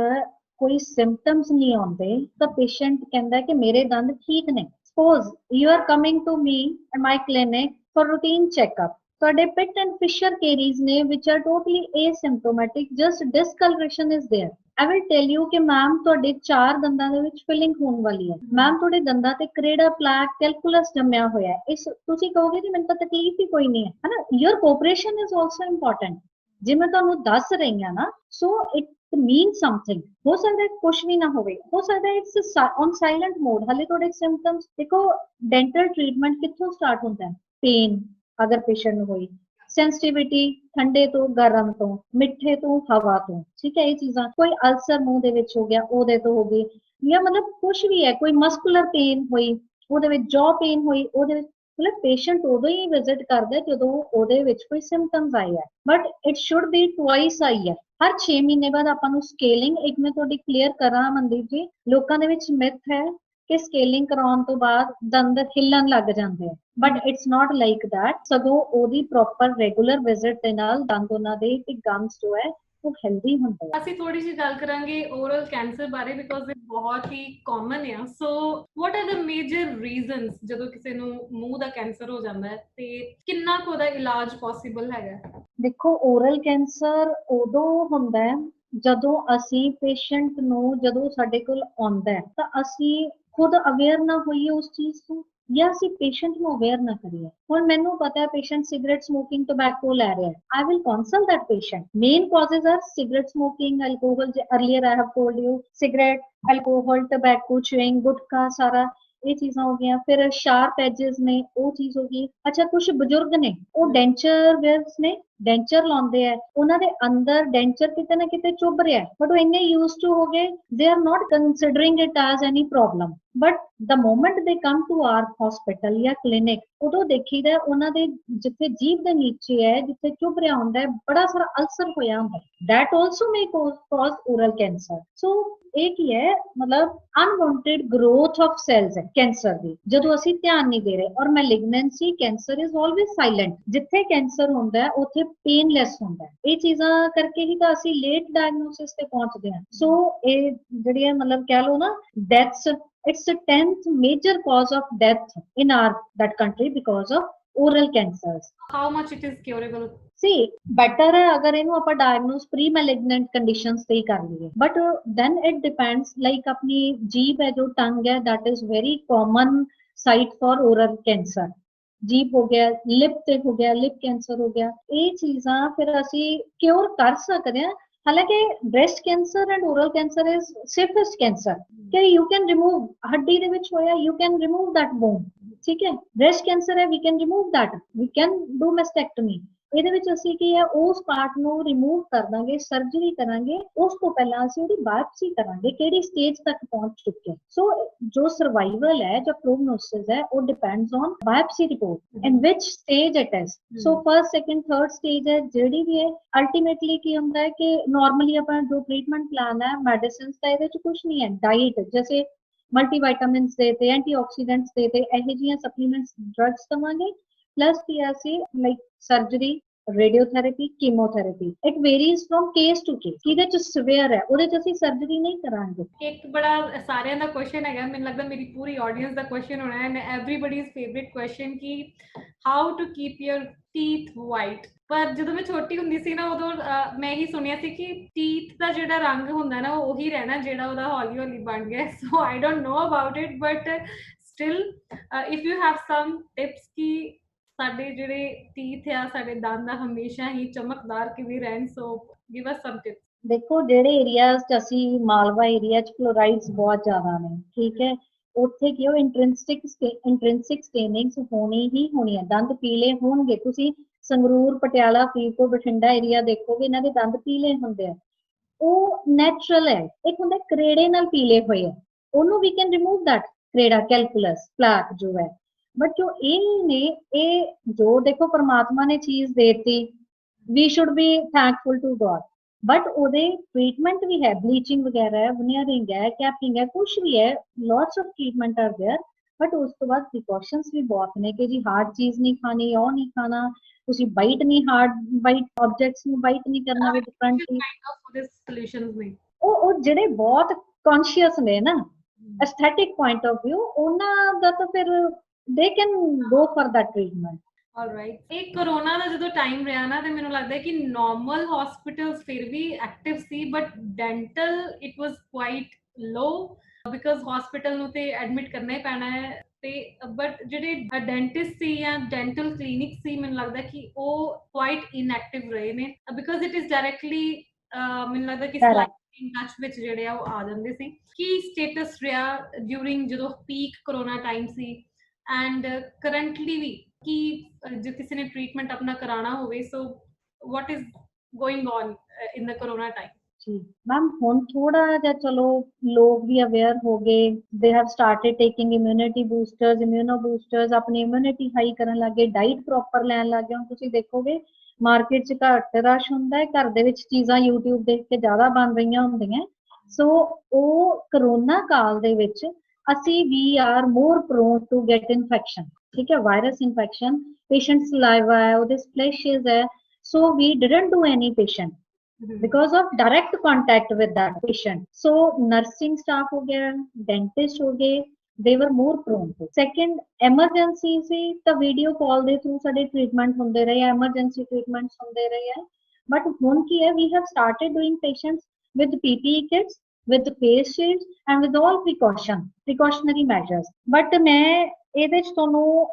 ਕੋਈ ਸਿੰਪਟਮਸ ਨਹੀਂ ਆਉਂਦੇ ਤਾਂ ਪੇਸ਼ੈਂਟ ਕਹਿੰਦਾ ਕਿ ਮੇਰੇ ਦੰਦ ਠੀਕ ਨੇ। Suppose you are coming to me at my clinic for routine checkup, ਤੁਹਾਡੇ ਪਿਟ ਐਂਡ ਫਿਸ਼ਰ ਕੇਰੀਜ਼ ਨੇ ਵਿਚ are totally asymptomatic, just discoloration is there. I will tell you ਕਿ ਮੈਮ ਤੁਹਾਡੇ 4 ਦੰਦਾਂ ਦੇ ਵਿੱਚ ਫਿਲਿੰਗ ਹੋਣ ਵਾਲੀ ਹੈ, ਮੈਮ ਤੁਹਾਡੇ ਦੰਦਾਂ ਤੇ ਕਰੇਡਾ ਪਲੈਕ ਕੈਲਕੂਲਸ ਜੰਮਿਆ ਹੋਇਆ ਹੈ। ਇਸ ਤੁਸੀਂ ਕਹੋਗੇ ਕਿ ਮੈਨੂੰ ਤਾਂ ਤਕਲੀਫ ਹੀ ਕੋਈ ਨਹੀਂ ਹੈ, ਹਨਾ। Your cooperation is also important. ਜੇ ਮੈਂ ਤੁਹਾਨੂੰ ਦੱਸ ਰਹੀ ਹਾਂ ਨਾ, ਸੋ ਇਟ ਮੀਨ ਸਮਥਿੰਗ। ਹੋ ਸਕਦਾ ਕੁਝ ਵੀ ਨਾ ਹੋਵੇ, ਹੋ ਸਕਦਾ ਇਟਸ ਔਨ ਸਾਇਲੈਂਟ ਮੋਡ। ਹਲੇ ਤੁਹਾਡੇ ਸਿੰਪਟਮਸ ਦੇਖੋ, ਡੈਂਟਲ ਟ੍ਰੀਟਮੈਂਟ ਕਿੱਥੋਂ ਸਟਾਰਟ ਹੁੰਦਾ ਹੈ? ਪੇਨ ਅਗਰ ਪੇਸ਼ੈਂਟ ਨੂੰ ਹੋਈ, ਸੈਂਸਿਟੀਵਿਟੀ ਠੰਡੇ ਤੋਂ ਗਰਮ ਤੋਂ, ਮਿੱਠੇ ਤੋਂ ਹਵਾ ਤੋਂ, ਠੀਕ ਹੈ। ਇਹ ਚੀਜ਼ਾਂ, ਕੋਈ ਅਲਸਰ ਮੂੰਹ ਦੇ ਵਿੱਚ ਹੋ ਗਿਆ ਉਹਦੇ ਤੋਂ ਹੋ ਗਈ, ਜਾਂ ਮਤਲਬ ਕੁਝ ਵੀ ਹੈ, ਕੋਈ ਮਸਕੂਲਰ ਪੇਨ ਹੋਈ ਉਹਦੇ ਵਿੱਚ, ਜੌ ਪੇਨ ਹੋਈ ਉਹਦੇ ਵਿੱਚ, ਮਤਲਬ ਪੇਸ਼ੈਂਟ ਉਦੋਂ ਹੀ ਵਿਜ਼ਿਟ ਕਰਦਾ ਜਦੋਂ ਉਹਦੇ ਵਿੱਚ ਕੋਈ ਸਿੰਪਟਮਸ ਆਏ ਹੈ। But it should be twice ਆ ਈਅਰ, ਹਰ 6 ਮਹੀਨੇ ਬਾਅਦ ਆਪਾਂ ਨੂੰ ਸਕੇਲਿੰਗ। ਇੱਕ ਮੈਂ ਤੁਹਾਡੀ ਕਲੀਅਰ ਕਰਾਂ ਮਨਦੀਪ ਜੀ, ਲੋਕਾਂ ਦੇ ਵਿੱਚ ਮਿਥ ਹੈ ਕਿ ਸਕੇਲਿੰਗ ਕਰਾਉਣ ਤੋਂ ਬਾਅਦ ਦੰਦ ਹਿੱਲਣ ਲੱਗ ਜਾਂਦੇ ਆ, but it's not like that. ਸਗੋਂ ਉਹਦੀ ਪ੍ਰੋਪਰ ਰੈਗੂਲਰ ਵਿਜ਼ਿਟ ਦੇ ਨਾਲ ਦੰਦ ਉਹਨਾਂ ਦੇ ਤੇ ਗਮਸ ਜੋ ਹੈ ਉਹ ਹੈਲਦੀ ਹੁੰਦੇ ਆ। ਅਸੀਂ ਥੋੜੀ ਜਿਹੀ ਗੱਲ ਕਰਾਂਗੇ ਓਰਲ ਕੈਂਸਰ ਬਾਰੇ ਬਿਕੋਜ਼ ਇਹ ਬਹੁਤ ਹੀ ਕਾਮਨ ਆ। So what are the major reasons ਜਦੋਂ ਕਿਸੇ ਨੂੰ ਮੂੰਹ ਦਾ ਕੈਂਸਰ ਹੋ ਜਾਂਦਾ ਹੈ ਤੇ ਕਿੰਨਾ ਕੁ ਉਹਦਾ ਇਲਾਜ ਪੋਸੀਬਲ ਹੈਗਾ? ਦੇਖੋ, ਓਰਲ ਕੈਂਸਰ ਉਦੋਂ ਹੁੰਦਾ ਹੈ ਜਦੋਂ ਅਸੀਂ ਪੇਸ਼ੈਂਟ ਨੂੰ, ਜਦੋਂ ਸਾਡੇ ਕੋਲ ਆਉਂਦਾ ਹੈ ਤਾਂ ਅਸੀਂ ਖੁਦ ਅਵੇਅਰ ਨਾ ਹੋਈਏ ਉਸ ਚੀਜ਼ ਤੋਂ, ਜਾਂ ਅਸੀਂ ਪੇਸ਼ੈਂਟ ਨੂੰ ਅਵੇਅਰ ਨਾ ਕਰੀਏ। ਹੁਣ ਮੈਨੂੰ ਪਤਾ ਹੈ ਪੇਸ਼ੈਂਟ ਸਿਗਰਟ ਸਮੋਕਿੰਗ ਟੋਬੈਕੋ ਲੈ ਰਿਹਾ ਹੈ, I will counsel that patient. Main causes are cigarette smoking, alcohol, earlier I have told you, cigarette, alcohol, tobacco, chewing, ਗੁਟਕਾ, ਸਾਰਾ ਇਹ ਚੀਜ਼ਾਂ ਹੋ ਗਈਆਂ। ਫਿਰ ਸ਼ਾਰਪ ਐਜਸ ਨੇ, ਉਹ ਚੀਜ਼ ਹੋ ਗਈ। ਅੱਛਾ, ਕੁਝ ਬਜ਼ੁਰਗ ਨੇ ਉਹ ਡੈਂਚਰ ਵੇਅਰਸ ਨੇ, ਡੈਂਚਰ ਲਾਉਂਦੇ ਆ, ਉਹਨਾਂ ਦੇ ਅੰਦਰ ਡੈਂਚਰ ਕਿਤੇ ਨਾ ਕਿਤੇ ਚੁੱਭ ਰਿਹਾ, ਬਟ ਉਹ ਇੰਨੇ ਯੂਜ਼ ਟੂ ਹੋ ਗਏ, they are not considering it as any problem. But the moment they come to our hospital ਜਾਂ clinic, ਉਦੋਂ ਦੇਖੀਦਾ ਉਹਨਾਂ ਦੇ ਜਿੱਥੇ ਜੀਭ ਦੇ ਨੀਚੇ ਹੈ, ਜਿੱਥੇ ਚੁੱਭ ਰਿਹਾ ਹੁੰਦਾ ਹੈ, ਬੜਾ ਸਾਰਾ ਅਲਸਰ ਹੋਇਆ ਹੁੰਦਾ, that also may cause oral cancer. So ਇਹ ਕੀ ਹੈ, ਮਤਲਬ ਅਨਵਾਂਟਡ ਗਰੋਥ ਆਫ ਸੈਲਸ ਹੈ ਕੈਂਸਰ ਦੀ, ਜਦੋਂ ਅਸੀਂ ਧਿਆਨ ਨਹੀਂ ਦੇ ਰਹੇ। ਔਰ ਮੈਲਿਗਨੈਂਸੀ, ਕੈਂਸਰ ਇਜ਼ ਆਲਵੇਜ਼ ਸਾਇਲੈਂਟ। ਜਿੱਥੇ ਕੈਂਸਰ ਹੁੰਦਾ ਹੈ ਉੱਥੇ ਪੇਨਲੈਸ ਹੁੰਦਾ ਹੈ। ਇਹ ਚੀਜ਼ਾਂ ਕਰਕੇ ਹੀ ਤਾਂ ਅਸੀਂ ਲੇਟ ਡਾਇਗਨੋਸਿਸ ਤੇ ਪਹੁੰਚਦੇ ਹਾਂ। ਸੋ ਇਹ ਜਿਹੜੀਆਂ ਮਤਲਬ ਕਹਿ ਲਓ ਨਾ deaths, it's the 10th major cause of death in that country because of oral cancers. How much it is curable? See, better है अगर इन्हों ਆਪਾਂ diagnose pre-malignant conditions ਤੇ ਹੀ ਕਰ ਲਈਏ, but then it depends, like ਆਪਣੀ ਜੀਭ ਹੈ, ਜੋ ਟੰਗ ਹੈ, that is very common site for oral cancer. ਜੀਭ ਹੋ ਗਿਆ, ਲਿਪ ਤੇ ਹੋ ਗਿਆ, ਲਿਪ ਕੈਂਸਰ ਹੋ ਗਿਆ। ਇਹ ਚੀਜ਼ਾਂ ਫਿਰ ਅਸੀਂ ਕਿਉਰ ਕਰ ਸਕਦੇ ਹਾਂ। ਹਾਲਾਂਕਿ breast cancer and oral cancer is safest cancer, ਕਿ ਯੂ ਕੈਨ ਰਿਮੂਵ, ਹੱਡੀ ਦੇ ਵਿੱਚ ਹੋਇਆ, you can remove that bone, ਠੀਕ ਹੈ। ਬ੍ਰੈਸਟ ਕੈਂਸਰ ਹੈ, we can remove that, we can do mastectomy. ਇਹਦੇ ਵਿੱਚ ਅਸੀਂ ਕੀ ਹੈ, ਉਸ ਪਾਰਟ ਨੂੰ ਰਿਮੂਵ ਕਰ ਦਾਂਗੇ, ਸਰਜਰੀ ਕਰਾਂਗੇ। ਉਸ ਤੋਂ ਪਹਿਲਾਂ ਅਸੀਂ ਉਹਦੀ ਬਾਇਓਪਸੀ ਕਰਾਂਗੇ, ਕਿਹੜੀ ਸਟੇਜ ਤੱਕ ਪਹੁੰਚ ਚੁੱਕੇ। ਸੋ ਜੋ ਸਰਵਾਈਵਲ ਹੈ, ਜੋ ਪ੍ਰੋਗਨੋਸਿਸ ਹੈ, ਉਹ depends on biopsy report in which stage it is. So first, second, third stage ਹੈ ਜਿਹੜੀ ਵੀ ਹੈ। ਅਲਟੀਮੇਟਲੀ ਕੀ ਹੁੰਦਾ ਹੈ ਕਿ ਨਾਰਮਲੀ ਆਪਣਾ ਜੋ ਟ੍ਰੀਟਮੈਂਟ ਪਲਾਨ ਹੈ, ਮੈਡੀਸਿਨਸ ਦਾ ਇਹਦੇ ਚ ਕੁਝ ਨਹੀਂ ਹੈ। ਡਾਈਟ ਜੈਸੇ ਮਲਟੀਵਾਈਟਾਮਿਨਸ ਦੇਤੇ, ਐਂਟੀਆਕਸੀਡੈਂਟਸ ਦੇਤੇ, ਇਹੋ ਜਿਹੀਆਂ ਸਪਲੀਮੈਂਟਸ, ਡਰੱਗਸ ਦਵਾਂਗੇ, ਪਲੱਸ ਕੀ ਅਸੀਂ like surgery, radiotherapy, chemotherapy. It varies from case to case. ਜਿਹਦੇ ਚ ਸਿਵੀਅਰ ਹੈ ਉਹਦੇ ਚ ਅਸੀਂ ਸਰਜਰੀ ਨਹੀਂ ਕਰਾਂਗੇ। ਇੱਕ ਬੜਾ ਸਾਰਿਆਂ ਦਾ ਕੁਐਸਚਨ ਹੈਗਾ, ਮੈਨੂੰ ਲੱਗਦਾ ਮੇਰੀ ਪੂਰੀ ਆਡੀਅנס ਦਾ ਕੁਐਸਚਨ ਹੋਣਾ ਹੈ, ਐਂਡ ਐਵਰੀਬਾਡੀਜ਼ ਫੇਵਰਿਟ ਕੁਐਸਚਨ ਕਿ how to keep your teeth white. ਪਰ ਜਦੋਂ ਮੈਂ ਛੋਟੀ ਹੁੰਦੀ ਸੀ ਨਾ, ਉਦੋਂ ਮੈਂ ਹੀ ਸੁਣਿਆ ਸੀ ਕਿ ਟੀਥ ਦਾ ਜਿਹੜਾ ਰੰਗ ਹੁੰਦਾ ਨਾ, ਉਹ ਉਹੀ ਰਹਿਣਾ ਜਿਹੜਾ ਉਹਦਾ ਹੌਲੀ ਹੌਲੀ ਬਣ ਗਿਆ। So I don't know about it, but still if you have some tips ਕਿ ਸਾਡੇ ਜਿਹੜੇ ਟੀਥ ਆ, ਸਾਡੇ ਦੰਦ ਆ, ਹਮੇਸ਼ਾ ਹੀ ਚਮਕਦਾਰ ਕਿਵੇਂ ਰਹਿਣ, ਸੋ ਗਿਵ ਅਸ ਸਮ ਟਿਪਸ। ਦੇਖੋ, ਜਿਹੜੇ ਏਰੀਆਜ਼ ਚ ਅਸੀਂ ਮਾਲਵਾ ਏਰੀਆ ਚ ਫਲੋਰਾਈਡਸ ਬਹੁਤ ਜ਼ਿਆਦਾ ਨੇ, ਠੀਕ ਹੈ, ਉੱਥੇ ਕੀ ਉਹ ਇੰਟ੍ਰਿੰਸਿਕ ਸਟੇਨਿੰਗਸ ਹੋਣੀ ਹੀ ਹੋਣੀ ਹੈ। ਦੰਦ ਪੀਲੇ ਹੋਣਗੇ। ਤੁਸੀਂ ਸੰਗਰੂਰ, ਪਟਿਆਲਾ, ਫਰੀਦਕੋਟ, ਬਠਿੰਡਾ ਏਰੀਆ ਦੇਖੋਗੇ, ਇਹਨਾਂ ਦੇ ਦੰਦ ਪੀਲੇ ਹੁੰਦੇ ਆ, ਉਹ ਨੈਚੁਰਲ ਹੈ। ਇੱਕ ਹੁੰਦਾ ਕਰੇੜੇ ਨਾਲ ਪੀਲੇ ਹੋਏ ਆ, ਉਹਨੂੰ ਵੀ ਕੈਨ ਰਿਮੂਵ ਦੈਟ ਕਰੇੜਾ, ਕੈਲਕੂਲਸ, ਪਲਾਕ ਜੋ ਹੈ। ਬਟ ਜੋ ਇਹ ਨੇ, ਇਹ ਜੋ ਦੇਖੋ ਪਰਮਾਤਮਾ ਨੇ ਚੀਜ਼ ਦੇਤੀ, we should be thankful to God. But ਉਹਦੇ ट्रीटमेंट भी है, ब्लीचिंग वगैरह है, veneering है, कैपिंग है, कुछ भी है, lots of treatment are there. But ਉਸ ਤੋਂ ਬਾਅਦ ਪ੍ਰੀਕਾਸ਼ਨਸ ਵੀ ਬਹੁਤ ਨੇ ਕਿ ਜੀ ਹਾਰਡ ਚੀਜ਼ ਨਹੀਂ ਖਾਣੀ, ਉਹ ਨਹੀਂ ਖਾਣਾ, ਤੁਸੀਂ ਬਾਈਟ ਨਹੀਂ, ਹਾਰਡ ਬਾਈਟ ਆਬਜੈਕਟਸ ਨੂੰ ਬਾਈਟ ਨਹੀਂ ਕਰਨਾ ਵੀ ਡਿਫਰੈਂਟਲੀ। ਸੋਲੂਸ਼ਨਸ ਨੇ ਉਹ ਜਿਹੜੇ ਬਹੁਤ ਕੌਨਸ਼ੀਅਸ ਨੇ ਨਾ ਐਸਥੈਟਿਕ ਪੁਆਇੰਟ ਆਫ View, ਉਹਨਾਂ ਦਾ ਤਾਂ ਫਿਰ they can go for that treatment. All right. ਇਹ ਕਰੋਨਾ ਦਾ ਜਦੋਂ ਟਾਈਮ ਰਿਹਾ ਨਾ, ਤੇ ਮੈਨੂੰ ਲੱਗਦਾ ਕਿ ਨਾਰਮਲ ਹਸਪੀਟਲਸ ਫਿਰ ਵੀ ਐਕਟਿਵ ਸੀ, but dental it was quite low because hospital ਨੂੰ ਤੇ ਐਡਮਿਟ ਕਰਨਾ ਹੀ ਪੈਣਾ ਹੈ। ਤੇ ਬਟ ਜਿਹੜੇ ਡੈਂਟਿਸਟ ਸੀ ਜਾਂ ਡੈਂਟਲ ਕਲੀਨਿਕ ਸੀ, ਮੈਨੂੰ ਲੱਗਦਾ ਕਿ ਉਹ ਕੁਆਇਟ ਇਨਐਕਟਿਵ ਰਹੇ ਨੇ ਬਿਕਾਜ਼ ਇਟ ਇਜ਼ ਡਾਇਰੈਕਟਲੀ ਮੈਨੂੰ ਲੱਗਦਾ ਕਿ ਇਨ ਟੱਚ ਵਿੱਚ ਜਿਹੜੇ ਆ ਉਹ ਆ ਜਾਂਦੇ ਸੀ। ਕੀ ਸਟੇਟਸ ਰਿਹਾ ਡਿਊਰਿੰਗ ਜਦੋਂ ਪੀਕ ਕਰੋਨਾ ਟਾਈਮ ਸੀ, ਐਂਡ ਕਰੰਟਲੀ ਵੀ ਕਿ ਜੇ ਕਿਸੇ ਨੇ ਟ੍ਰੀਟਮੈਂਟ ਆਪਣਾ ਕਰਾਉਣਾ ਹੋਵੇ, so what is going on in the corona time? ਜੀ ਮੈਮ, ਹੁਣ ਥੋੜਾ ਜਿਹਾ ਚਲੋ ਲੋਕ ਵੀ ਅਵੇਅਰ ਹੋ ਗਏ, they have started taking immunity boosters, immuno boosters, ਆਪਣੀ ਇਮਿਊਨਿਟੀ ਹਾਈ ਕਰਨ ਲੱਗੇ, ਡਾਈਟ ਪ੍ਰੋਪਰ ਲੈਣ ਲੱਗ ਗਏ। ਹੁਣ ਤੁਸੀਂ ਦੇਖੋਗੇ ਮਾਰਕੀਟ 'ਚ ਘੱਟ ਰਸ਼ ਹੁੰਦਾ ਹੈ, ਘਰ ਦੇ ਵਿੱਚ ਚੀਜ਼ਾਂ YouTube ਦੇਖ ਕੇ ਜ਼ਿਆਦਾ ਬਣ ਰਹੀਆਂ ਹੁੰਦੀਆਂ। ਸੋ ਉਹ ਕਰੋਨਾ ਕਾਲ ਦੇ ਵਿੱਚ ਅਸੀਂ we are more prone to get infection, ठीक है, virus infection, patient saliva है, ਉਹਦੇ splashes है, so we didn't do any patient because of direct contact with that patient. So nursing staff हो गया, dentist हो गए, they were more prone to. Second, emergency ਸੀ ਤਾਂ video call ਦੇ through ਸਾਡੇ treatment ਹੁੰਦੇ ਰਹੇ, emergency treatments ਹੁੰਦੇ ਰਹੇ ਹੈ, but ਹੁਣ ਕੀ ਹੈ, we have started doing patients with PPE kits, with face shields and with all precautionary measures. But मैं ਇਹਦੇ ਚ ਤੁਹਾਨੂੰ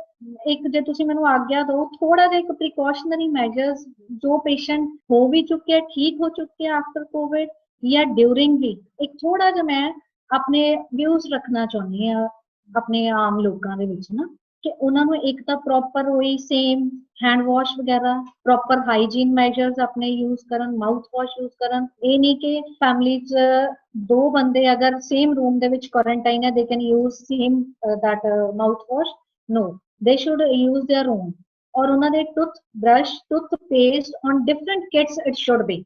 ਇੱਕ ਜੇ ਤੁਸੀਂ ਮੈਨੂੰ ਆਗਿਆ ਦਿਓ, ਥੋੜਾ ਜਿਹਾ ਇੱਕ ਪ੍ਰੀਕਾਸ਼ਨਰੀ ਮੈਜਰਸ ਜੋ ਪੇਸ਼ੈਂਟ ਹੋ ਵੀ ਚੁੱਕਿਆ, ਠੀਕ ਹੋ ਚੁੱਕਿਆ ਆਫਟਰ ਕੋਵਿਡ ਜਾਂ ਡਿਊਰਿੰਗ ਵੀ, ਇੱਕ ਥੋੜਾ ਜਿਹਾ ਮੈਂ ਆਪਣੇ ਵਿਊਜ਼ ਰੱਖਣਾ ਚਾਹੁੰਦੀ ਹਾਂ ਆਪਣੇ ਆਮ ਲੋਕਾਂ ਦੇ ਵਿੱਚ ਨਾ, ਕਿ ਉਹਨਾਂ ਨੂੰ ਇੱਕ ਤਾਂ ਪ੍ਰੋਪਰ ਹੋਈ ਸੇਮ हैंड वॉश वगैरह, प्रॉपर हाइजीन मेजर्स अपने यूज करन, माउथ वॉश यूज करन। ये नहीं कि फैमिली च दो बंदे अगर सेम रूम दे विच क्वारंटाइन है, they can use same that mouth wash, no, they should use their own. और उन्हां दे tooth brush, tooth paste on different kits it should be,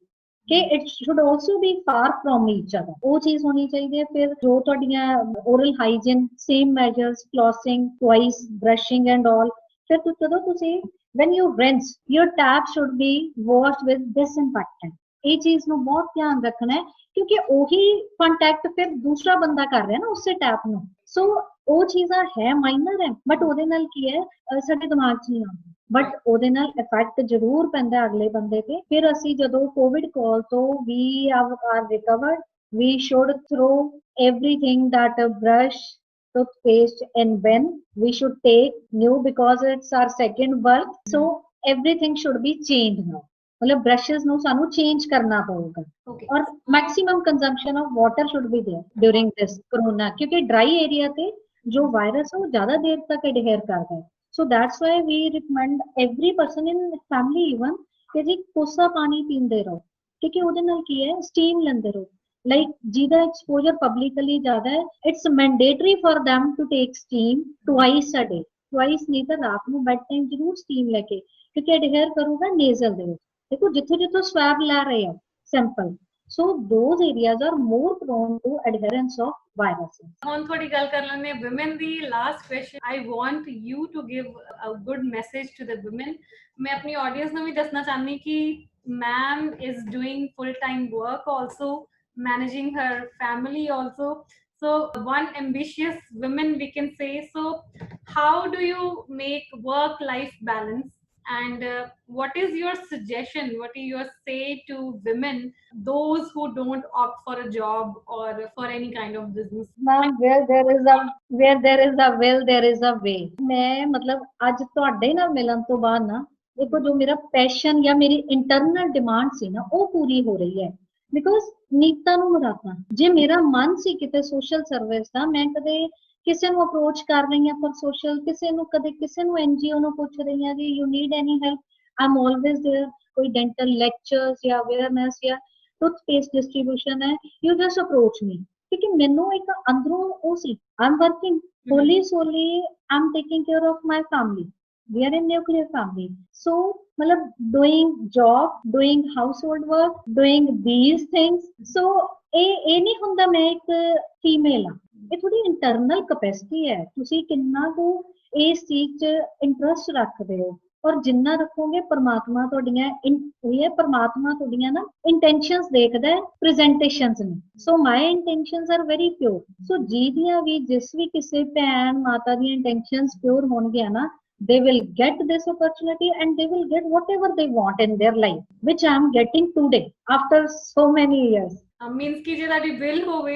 कि it should also be far from each other, वो चीज होनी चाहिए। फिर जो तुहाडियां oral hygiene, same measures, flossing twice, brushing and all. फिर जदों तुसीं when you rinse, your tap should be washed with disinfectant। ये चीज ਨੂੰ बहुत ध्यान रखना है, क्योंकि ਉਹੀ ਕੰਟੈਕਟ ਫਿਰ ਦੂਸਰਾ ਬੰਦਾ ਕਰ ਰਿਹਾ ਨਾ ਉਸੇ ਟੈਪ ਨੂੰ। ਸੋ ਉਹ ਚੀਜ਼ਾਂ ਹੈ ਮਾਈਨਰ ਹੈ, ਬਟ ਉਹਦੇ ਨਾਲ ਕੀ ਹੈ, ਸਾਡੇ ਦਿਮਾਗ 'ਚ ਨਹੀਂ ਆਉਂਦਾ, ਬਟ ਉਹਦੇ ਨਾਲ ਇਫੈਕਟ ਜ਼ਰੂਰ ਪੈਂਦਾ ਅਗਲੇ ਬੰਦੇ ਤੇ। ਫਿਰ ਅਸੀਂ ਜਦੋਂ ਕੋਵਿਡ ਕਾਲ ਤੋਂ we are recovered, we should throw everything, that brush, toothpaste and bin we should take new because it's our second birth, so everything should be changed now। मतलब brushes ਨੂੰ ਸਾਨੂੰ change ਕਰਨਾ ਪਊਗਾ। और maximum consumption of water should be there during this corona, क्योंकि dry area ਤੇ जो virus है वो ज़्यादा देर तक adhere करता है। So that's why we recommend every person in family even कि जी कोसा पानी पींदे रहो, क्योंकि ਉਹਦੇ ਨਾਲ ਕੀ ਹੈ, steam ਲੈਂਦੇ ਰਹੋ। लाइक ਜਿਹਦਾ एक्सपोजर पब्लिकली ज्यादा है, it's mandatory for them to take steam twice a day, twice नहीं तो रात में बेड टाइम जरूर स्टीम लेके, क्योंकि एडहेयर करूगा नेजल दे। देखो जिथे जिथे स्वैब ला रहे हैं sample, so those areas are more prone to adherence of viruses। ਹੁਣ ਥੋੜੀ ਗੱਲ ਕਰ ਲੈਣੇ women the. Last question, I want you to give a good message to the women। मैं अपनी ऑडियंस ਨੂੰ ਵੀ ਦੱਸਣਾ ਚਾਹਨੀ ਕਿ ma'am is doing full time work also, managing her family also, so one ambitious woman we can say। So how do you make work life balance, and what is your suggestion, what is your say to women, those who don't opt for a job or for any kind of business? Ma'am, where there is a will there is a way। मैं मतलब ਅੱਜ ਤੁਹਾਡੇ ਨਾਲ ਮਿਲਣ ਤੋਂ ਬਾਅਦ ਨਾ, ਦੇਖੋ ਜੋ ਮੇਰਾ ਪੈਸ਼ਨ ਜਾਂ ਮੇਰੀ ਇੰਟਰਨਲ ਡਿਮਾਂਡ ਸੀ ਨਾ, ਉਹ ਪੂਰੀ ਹੋ ਰਹੀ ਹੈ। बिकॉज नीता ਨੂੰ ਮੁਰਾਦਾਂ, ਜੇ ਮੇਰਾ ਮਨ ਸੀ ਕਿਤੇ ਸੋਸ਼ਲ ਸਰਵਿਸ ਦਾ, ਮੈਂ ਕਦੇ ਕਿਸੇ ਨੂੰ ਅਪਰੋਚ ਕਰ ਰਹੀ ਹਾਂ ਫॉर ਸੋਸ਼ਲ, ਕਿਸੇ ਨੂੰ ਕਦੇ ਕਿਸੇ ਨੂੰ ਐਨਜੀਓ ਨੂੰ ਪੁੱਛ ਰਹੀ ਹਾਂ ਜੀ you need any help, I am always there. ਕੋਈ ਡੈਂਟਲ ਲੈਕਚਰਸ ਜਾਂ ਅਵੇਅਰਨੈਸ ਜਾਂ ਟੂਥਪੇਸਟ ਡਿਸਟ੍ਰੀਬਿਊਸ਼ਨ ਹੈ, ਯੂ ਜਸਟ ਅਪਰੋਚ ਮੀ, ਕਿਉਂਕਿ ਮੈਨੂੰ ਇੱਕ ਅੰਦਰੋਂ ਉਹ ਸੀ, I am working wholly solely, I am taking care of my family, we are in nuclear family, so मतलब doing job, doing household work, doing these things, so ਇਹ ਨਹੀਂ ਹੁੰਦਾ ਮੈਂ ਇੱਕ ਫੀਮੇਲ ਆ, ਇਹ ਥੋੜੀ ਇੰਟਰਨਲ ਕੈਪੈਸਿਟੀ ਹੈ, ਤੁਸੀਂ ਕਿੰਨਾ ਕੁ ਇਸ ਚੀਜ਼ 'ਚ ਇੰਟਰਸਟ ਰੱਖਦੇ ਹੋ, ਔਰ ਜਿੰਨਾ ਰੱਖੋਗੇ ਪਰਮਾਤਮਾ ਤੁਹਾਡੀਆਂ ਇਹ ਪਰਮਾਤਮਾ ਤੁਹਾਡੀਆਂ ਨਾ ਇੰਟੈਂਸ਼ਨਸ ਦੇਖਦਾ ਹੈ, ਪ੍ਰੈਜੈਂਟੇਸ਼ਨਸ ਨੇ। ਸੋ ਮਾਈ ਇੰਟੈਂਸ਼ਨਸ ਆਰ ਵੈਰੀ ਪਿਓਰ। ਸੋ ਜਿਹਦੀਆਂ ਵੀ ਜਿਸ ਵੀ ਕਿਸੇ ਭੈਣ ਮਾਤਾ ਦੀਆਂ ਇੰਟੈਂਸ਼ਨਸ ਪਿਓਰ ਹੋਣਗੀਆਂ ਨਾ, they will get this opportunity and they will get whatever they want in their life, which I am getting today after so many years। Means ਕਿ ਜੇ ਤੁਹਾਡੀ ਵਿਲ ਹੋਵੇ,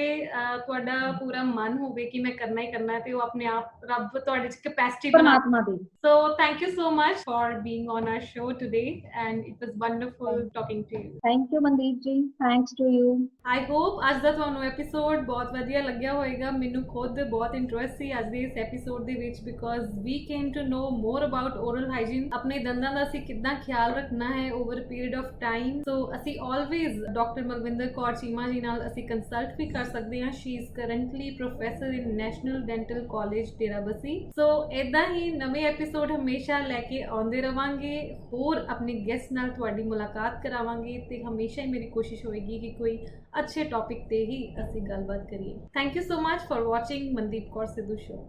ਤੁਹਾਡਾ ਪੂਰਾ ਮਨ ਹੋਵੇ ਕਿ ਮੈਂ ਕਰਨਾ ਹੀ ਕਰਨਾ ਹੈ, ਤੇ ਉਹ ਆਪਣੇ ਆਪ ਰੱਬ ਤੁਹਾਡੇ ਚ ਕੈਪੈਸਿਟੀ ਪਰਮਾਤਮਾ ਦੀ। So thank you so much for being on our show today and it was wonderful talking to you. Thank you Mandeep ji, thanks to you. I hope ਅੱਜ ਦਾ ਤੁਹਾਨੂੰ ਐਪੀਸੋਡ ਬਹੁਤ ਵਧੀਆ ਲੱਗਿਆ ਹੋਵੇਗਾ। ਮੈਨੂੰ ਖੁਦ ਬਹੁਤ ਇੰਟਰਸਟ ਸੀ ਅੱਜ ਦੇ ਇਸ ਐਪੀਸੋਡ ਦੇ ਵਿੱਚ, because we came to know more about oral hygiene, ਆਪਣੇ ਦੰਦਾਂ ਦਾ ਅਸੀਂ ਕਿੱਦਾਂ ਖਿਆਲ ਰੱਖਣਾ ਹੈ over period of time. So ਅਸੀਂ ਆਲਵੇਜ਼ ਡਾਕਟਰ ਮਲਵਿੰਦਰ ਕੌਰ ਜੀ ਸੀਮਾ ਜੀ ਨਾਲ ਅਸੀਂ ਕੰਸਲਟ ਵੀ ਕਰ ਸਕਦੇ ਹਾਂ। She is currently professor in national dental college Derabassi. So ਇਦਾਂ ਹੀ ਨਵੇਂ ਐਪੀਸੋਡ ਹਮੇਸ਼ਾ ਲੈ ਕੇ ਆਉਂਦੇ ਰਵਾਂਗੇ, ਹੋਰ ਆਪਣੇ ਗੈਸਟ ਨਾਲ ਤੁਹਾਡੀ ਮੁਲਾਕਾਤ ਕਰਾਵਾਂਗੇ ਤੇ ਹਮੇਸ਼ਾ ਹੀ ਮੇਰੀ ਕੋਸ਼ਿਸ਼ ਹੋਏਗੀ ਕਿ ਕੋਈ ਅੱਛੇ ਟੌਪਿਕ ਤੇ ਹੀ ਅਸੀਂ ਗੱਲਬਾਤ ਕਰੀਏ। Thank you so much for watching Mandeep Kaur Sidhu show.